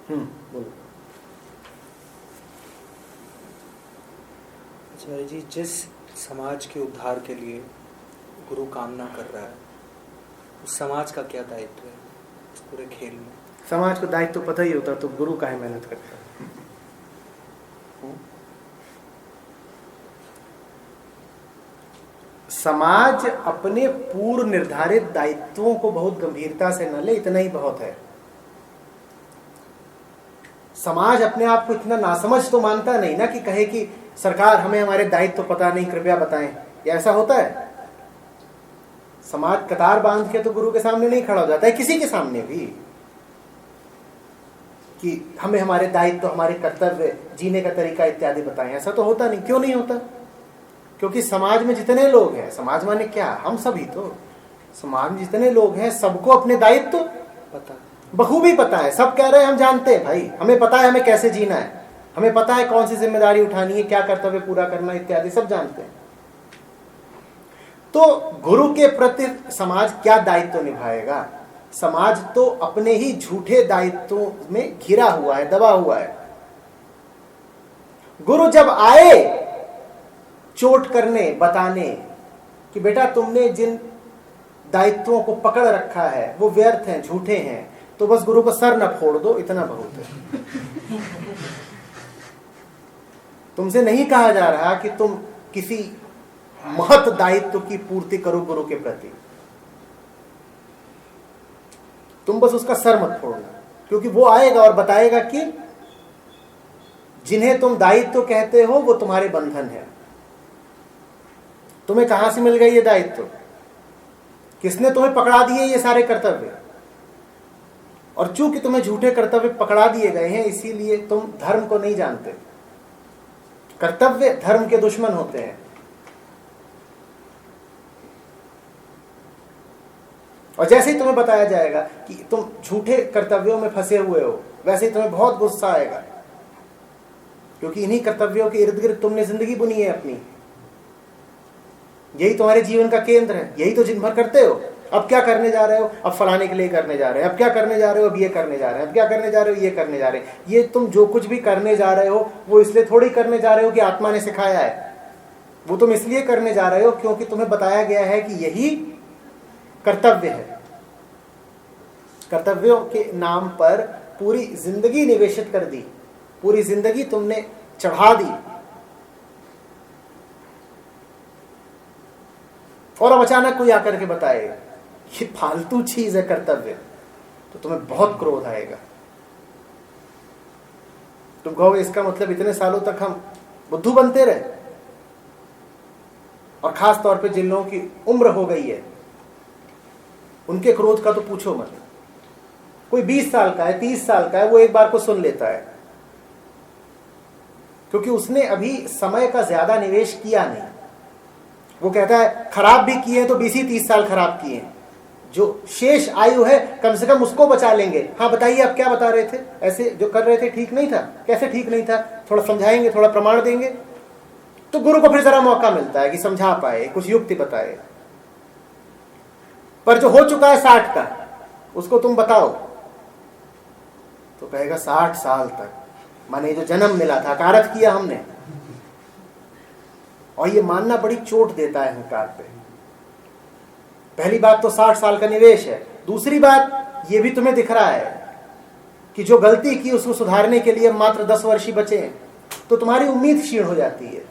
बोलो। आचार्य जी, जिस समाज के उद्धार के लिए गुरु कामना कर रहा है, उस समाज का क्या दायित्व है इस पूरे खेल में? समाज को दायित्व तो पता ही होता तो गुरु काहे मेहनत करता? समाज अपने पूर्व निर्धारित दायित्वों को बहुत गंभीरता से न ले, इतना ही बहुत है। समाज अपने आप को इतना नासमझ तो मानता नहीं ना कि कहे कि सरकार हमें हमारे दायित्व तो पता नहीं, कृपया बताएं। या ऐसा होता है? समाज कतार बांध के तो गुरु के सामने नहीं खड़ा हो जाता है, किसी के सामने भी, कि हमें हमारे दायित्व, हमारे कर्तव्य, जीने का तरीका इत्यादि बताएं। ऐसा तो होता नहीं। क्यों नहीं होता? क्योंकि समाज में जितने लोग हैं, समाज माने क्या, हम सभी तो, समाज में जितने लोग हैं सबको अपने दायित्व पता, बखूबी पता है। सब कह रहे हैं हम जानते हैं भाई, हमें पता है हमें कैसे जीना है, हमें पता है कौन सी जिम्मेदारी उठानी है, क्या कर्तव्य पूरा करना इत्यादि सब जानते हैं। तो गुरु के प्रति समाज क्या दायित्व निभाएगा? समाज तो अपने ही झूठे दायित्वों में घिरा हुआ है, दबा हुआ है। गुरु जब आए चोट करने, बताने कि बेटा तुमने जिन दायित्वों को पकड़ रखा है वो व्यर्थ हैं, झूठे हैं, तो बस गुरु को सर न फोड़ दो, इतना बहुत है। तुमसे नहीं कहा जा रहा कि तुम किसी महत दायित्व की पूर्ति करो गुरु के प्रति, तुम बस उसका सर मत फोड़ना, क्योंकि वो आएगा और बताएगा कि जिन्हें तुम दायित्व कहते हो वो तुम्हारे बंधन है। तुम्हें कहां से मिल गए ये दायित्व? किसने तुम्हें पकड़ा दिए ये सारे कर्तव्य? और चूंकि तुम्हें झूठे कर्तव्य पकड़ा दिए गए हैं, इसीलिए तुम धर्म को नहीं जानते। कर्तव्य धर्म के दुश्मन होते हैं। और जैसे ही तुम्हें बताया जाएगा कि तुम झूठे कर्तव्यों में फंसे हुए हो, वैसे ही तुम्हें बहुत गुस्सा आएगा, क्योंकि इन्हीं कर्तव्यों के इर्द गिर्द तुमने जिंदगी बुनी है अपनी। यही तुम्हारे जीवन का केंद्र है, यही तो दिन भर करते हो। अब क्या करने जा रहे हो? अब फलाने के लिए करने जा रहे हैं। अब क्या करने जा रहे हो? अब ये करने जा रहे हैं। अब क्या करने जा रहे हो? ये करने जा रहे हैं। ये तुम जो कुछ भी करने जा रहे हो वो इसलिए थोड़ी करने जा रहे हो कि आत्मा ने सिखाया है। वो तुम इसलिए करने जा रहे हो क्योंकि तुम्हें बताया गया है कि यही कर्तव्य है। कर्तव्यों के नाम पर पूरी जिंदगी निवेशित कर दी, पूरी जिंदगी तुमने चढ़ा दी, और अब अचानक कोई आकर के बताए ये फालतू चीज है कर्तव्य, तो तुम्हें बहुत क्रोध आएगा। तुम कहोगे इसका मतलब इतने सालों तक हम बुद्धू बनते रहे, और खास तौर पे जिन लोगों की उम्र हो गई है उनके क्रोध का तो पूछो मत। कोई 20 साल का है, 30 साल का है, वो एक बार को सुन लेता है, क्योंकि उसने अभी समय का ज्यादा निवेश किया नहीं। वो कहता है खराब भी किए तो 20-30 साल खराब किए, जो शेष आयु है कम से कम उसको बचा लेंगे। हाँ बताइए आप क्या बता रहे थे? ऐसे जो कर रहे थे ठीक नहीं था? कैसे ठीक नहीं था? थोड़ा समझाएंगे, थोड़ा प्रमाण देंगे, तो गुरु को फिर जरा मौका मिलता है कि समझा पाए, कुछ युक्ति बताए। पर जो हो चुका है 60 का, उसको तुम बताओ तो कहेगा 60 साल तक, माने जो जन्म मिला था कारत किया हमने। और ये मानना बड़ी चोट देता है अहंकार पे। पहली बात तो 60 साल का निवेश है। दूसरी बात ये भी तुम्हें दिख रहा है कि जो गलती की उसको सुधारने के लिए मात्र 10 वर्ष ही बचे हैं, तो तुम्हारी उम्मीद क्षीण हो जाती है।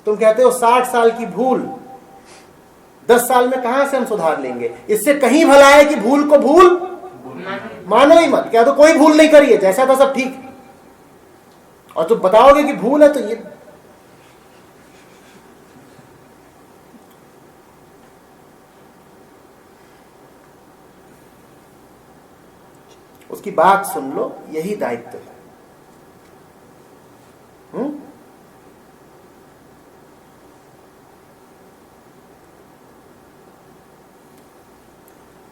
तुम कहते हो 60 साल की भूल 10 साल में कहां से हम सुधार लेंगे? इससे कहीं भला है कि भूल को भूल मानो ही मत। क्या तो कोई भूल नहीं करी है, जैसा था सब ठीक। और तुम बताओगे कि भूल है, तो ये उसकी बात सुन लो, यही दायित्व है।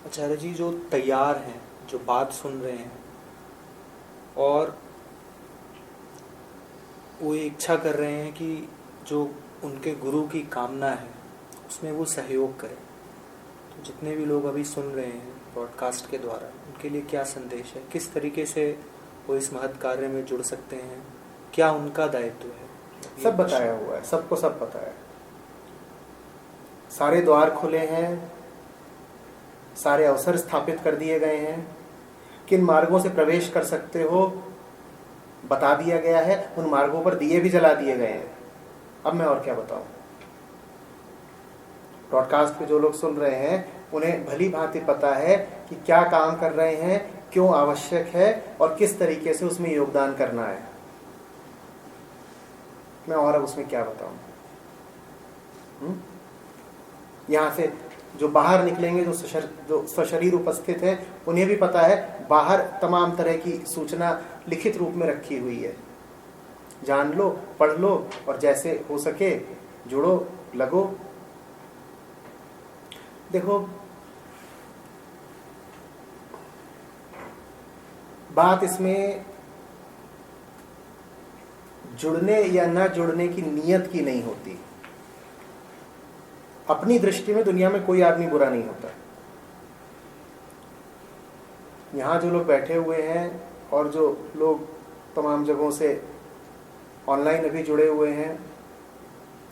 आचार्य जी, जो तैयार हैं, जो बात सुन रहे हैं और वो इच्छा कर रहे हैं कि जो उनके गुरु की कामना है उसमें वो सहयोग करें, तो जितने भी लोग अभी सुन रहे हैं ब्रॉडकास्ट के द्वारा, उनके लिए क्या संदेश है? किस तरीके से वो इस महत् कार्य में जुड़ सकते हैं? क्या उनका दायित्व है? सब बताया हुआ है, सबको सब पता है। सारे द्वार खुले हैं, सारे अवसर स्थापित कर दिए गए हैं। किन मार्गों से प्रवेश कर सकते हो बता दिया गया है। उन मार्गों पर दिए भी जला दिए गए हैं। अब मैं और क्या बताऊं। ब्रॉडकास्ट पे जो लोग सुन रहे हैं उन्हें भली भांति पता है कि क्या काम कर रहे हैं, क्यों आवश्यक है और किस तरीके से उसमें योगदान करना है। मैं और अब उसमें क्या बताऊं। यहां से जो बाहर निकलेंगे, जो सशरीर उपस्थित हैं, उन्हें भी पता है बाहर तमाम तरह की सूचना लिखित रूप में रखी हुई है। जान लो, पढ़ लो और जैसे हो सके जुड़ो, लगो। देखो, बात इसमें जुड़ने या न जुड़ने की नीयत की नहीं होती। अपनी दृष्टि में दुनिया में कोई आदमी बुरा नहीं होता। यहां जो लोग बैठे हुए हैं और जो लोग तमाम जगहों से ऑनलाइन अभी जुड़े हुए हैं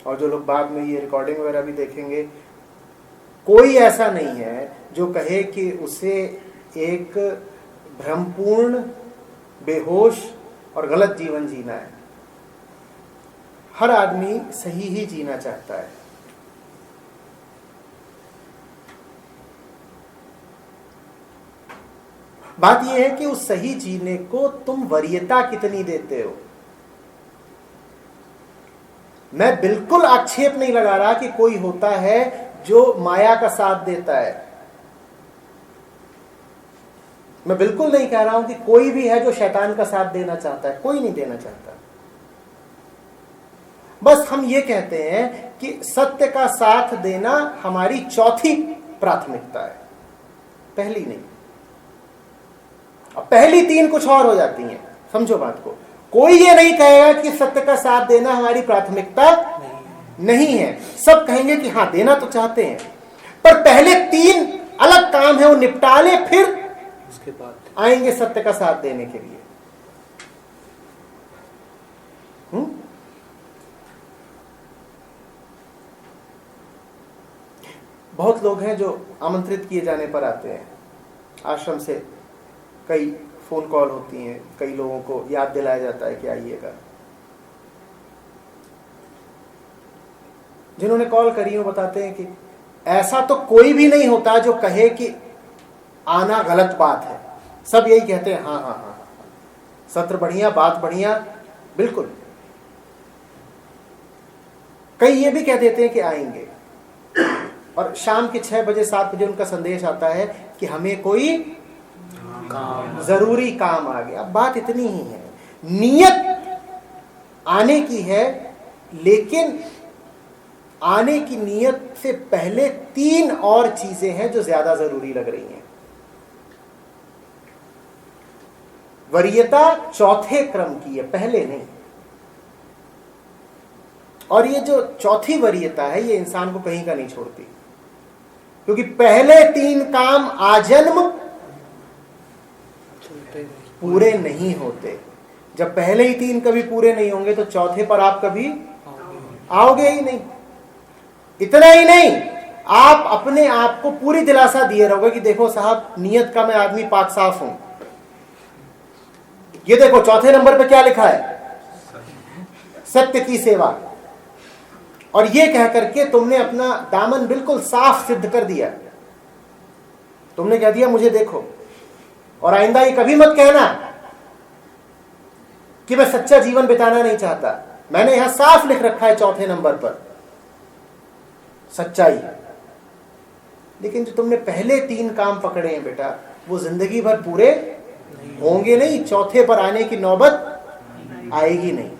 और जो लोग बाद में ये रिकॉर्डिंग वगैरह भी देखेंगे, कोई ऐसा नहीं है जो कहे कि उसे एक भ्रमपूर्ण, बेहोश और गलत जीवन जीना है। हर आदमी सही ही जीना चाहता है। बात यह है कि उस सही जीने को तुम वरीयता कितनी देते हो। मैं बिल्कुल आक्षेप नहीं लगा रहा कि कोई होता है जो माया का साथ देता है। मैं बिल्कुल नहीं कह रहा हूं कि कोई भी है जो शैतान का साथ देना चाहता है। कोई नहीं देना चाहता। बस हम ये कहते हैं कि सत्य का साथ देना हमारी चौथी प्राथमिकता है, पहली नहीं। अब पहली तीन कुछ और हो जाती हैं। समझो बात को। कोई ये नहीं कहेगा कि सत्य का साथ देना हमारी प्राथमिकता नहीं है। सब कहेंगे कि हाँ, देना तो चाहते हैं, पर पहले तीन अलग काम है वो निपटा ले, फिर उसके बाद आएंगे सत्य का साथ देने के लिए। बहुत लोग हैं जो आमंत्रित किए जाने पर आते हैं। आश्रम से कई फोन कॉल होती हैं, कई लोगों को याद दिलाया जाता है कि आइएगा। जिन्होंने कॉल करी वो बताते हैं कि ऐसा तो कोई भी नहीं होता जो कहे कि आना गलत बात है। सब यही कहते हैं हाँ हाँ हाँ, सत्र बढ़िया, बात बढ़िया, बिल्कुल। कई ये भी कह देते हैं कि आएंगे और शाम के 6 बजे 7 बजे उनका संदेश आता है कि हमें कोई जरूरी काम आ गया। अब बात इतनी ही है, नियत आने की है, लेकिन आने की नियत से पहले 3 और चीजें हैं जो ज्यादा जरूरी लग रही हैं। वरीयता चौथे क्रम की है, पहले नहीं। और ये जो चौथी वरीयता है ये इंसान को कहीं का नहीं छोड़ती, क्योंकि पहले 3 काम आजन्म पूरे नहीं होते। जब पहले ही 3 कभी पूरे नहीं होंगे तो चौथे पर आप कभी आओगे ही नहीं। इतना ही नहीं, आप अपने आप को पूरी दिलासा दिए रहोगे कि देखो साहब, नियत का मैं आदमी पाक साफ हूं। ये देखो चौथे नंबर पे क्या लिखा है, सत्य की सेवा। और ये कह करके तुमने अपना दामन बिल्कुल साफ सिद्ध कर दिया। तुमने कह दिया मुझे देखो, और आइंदा ये कभी मत कहना कि मैं सच्चा जीवन बिताना नहीं चाहता। मैंने यहां साफ लिख रखा है चौथे नंबर पर सच्चाई। लेकिन जो तुमने पहले 3 काम पकड़े हैं बेटा, वो जिंदगी भर पूरे होंगे नहीं। चौथे पर आने की नौबत आएगी नहीं।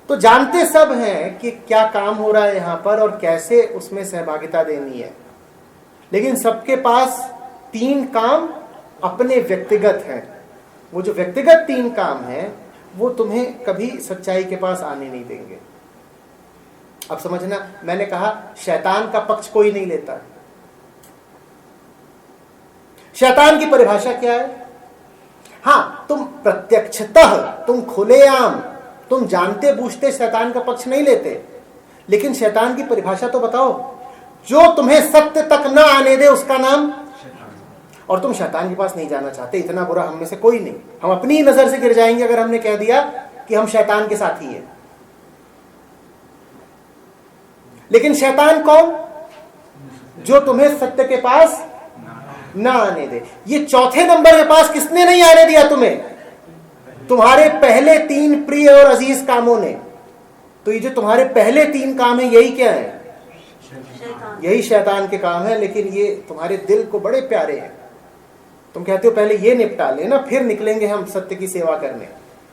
तो जानते सब हैं कि क्या काम हो रहा है यहां पर और कैसे उसमें सहभागिता देनी है, लेकिन सबके पास 3 काम अपने व्यक्तिगत हैं। वो जो व्यक्तिगत 3 काम हैं वो तुम्हें कभी सच्चाई के पास आने नहीं देंगे। अब समझना, मैंने कहा शैतान का पक्ष कोई नहीं लेता। शैतान की परिभाषा क्या है? हाँ, तुम प्रत्यक्षतः, तुम खुलेआम, तुम जानते बूझते शैतान का पक्ष नहीं लेते, लेकिन शैतान की परिभाषा तो बताओ। जो तुम्हें सत्य तक न आने दे उसका नाम, और तुम शैतान के पास नहीं जाना चाहते। इतना बुरा हम में से कोई नहीं, हम अपनी ही नजर से गिर जाएंगे अगर हमने कह दिया कि हम शैतान के साथी हैं। लेकिन शैतान कौन? जो तुम्हें सत्य के पास ना आने दे। ये चौथे नंबर के पास किसने नहीं आने दिया तुम्हें? तुम्हारे पहले 3 प्रिय और अजीज कामों ने। तो ये जो तुम्हारे पहले 3 काम है, यही क्या है? यही शैतान के काम है। लेकिन ये तुम्हारे दिल को बड़े प्यारे हैं। तुम कहते हो पहले ये निपटा लेना, फिर निकलेंगे हम सत्य की सेवा करने।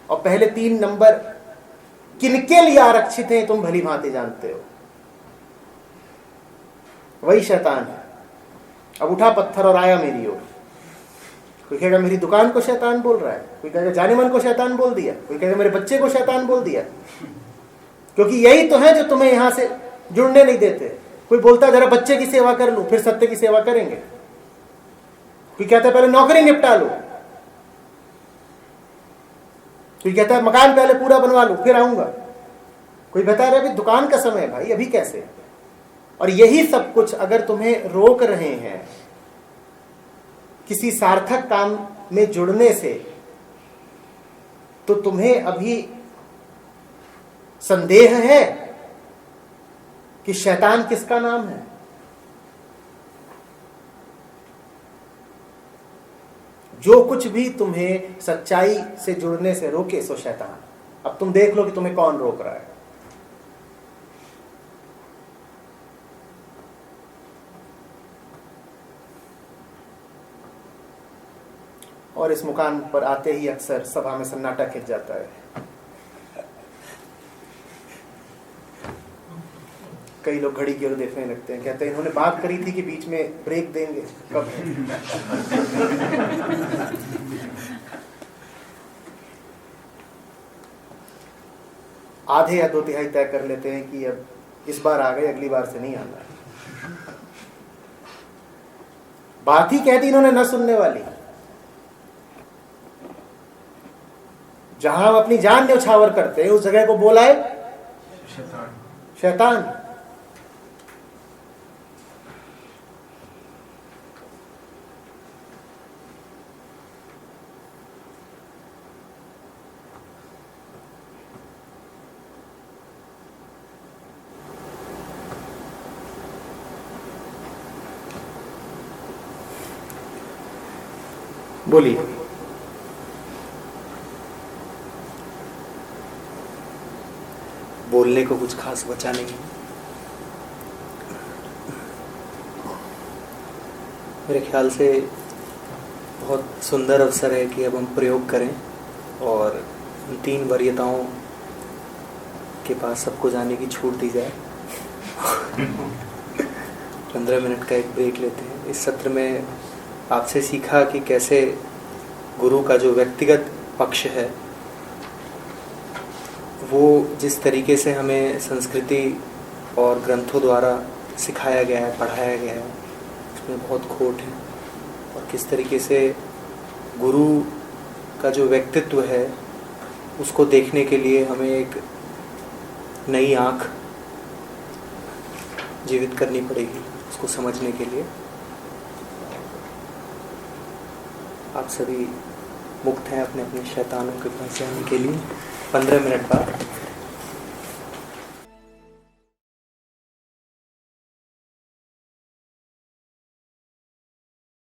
और पहले 3 नंबर किनके लिए आरक्षित हैं तुम भली भांति जानते हो। वही शैतान है। अब उठा पत्थर और आया मेरी ओर। कोई कहेगा मेरी दुकान को शैतान बोल रहा है, कोई कहेगा जाने मन को शैतान बोल दिया, कोई कहेगा मेरे बच्चे को शैतान बोल दिया। क्योंकि यही तो है जो तुम्हें यहां से जुड़ने नहीं देते। कोई बोलता है जरा बच्चे की सेवा कर लूं, फिर सत्य की सेवा करेंगे। कोई कहता है पहले नौकरी निपटा लो, कोई कहता है मकान पहले पूरा बनवा लो फिर आऊंगा, कोई बता रहा है दुकान का समय है भाई, अभी कैसे। और यही सब कुछ अगर तुम्हें रोक रहे हैं किसी सार्थक काम में जुड़ने से, तो तुम्हें अभी संदेह है कि शैतान किसका नाम है। जो कुछ भी तुम्हें सच्चाई से जुड़ने से रोके सो शैतान। अब तुम देख लो कि तुम्हें कौन रोक रहा है। और इस मुकाम पर आते ही अक्सर सभा में सन्नाटा खिंच जाता है। कई लोग घड़ी की ओर देखने लगते हैं, कहते हैं इन्होंने बात करी थी कि बीच में ब्रेक देंगे, कब है? आधे या 2/3 तय कर लेते हैं कि अब इस बार आ गए, अगली बार से नहीं आना। बात ही कह दी इन्होंने न सुनने वाली। जहां हम अपनी जान न्यौछावर करते हैं उस जगह को बोला है शैतान। बोलिए। बोलने को कुछ खास बचा नहीं है। मेरे ख्याल से बहुत सुंदर अवसर है कि अब हम प्रयोग करें और इन 3 वरीयताओं के पास सबको जाने की छूट दी जाए। 15 मिनट का एक ब्रेक लेते हैं। इस सत्र में आपसे सीखा कि कैसे गुरु का जो व्यक्तिगत पक्ष है वो जिस तरीके से हमें संस्कृति और ग्रंथों द्वारा सिखाया गया है, पढ़ाया गया है, उसमें बहुत खोट है। और किस तरीके से गुरु का जो व्यक्तित्व है उसको देखने के लिए हमें एक नई आँख जीवित करनी पड़ेगी उसको समझने के लिए। आप सभी मुक्त हैं अपने अपने शैतानों के पास जाने के लिए। 15 मिनट बाद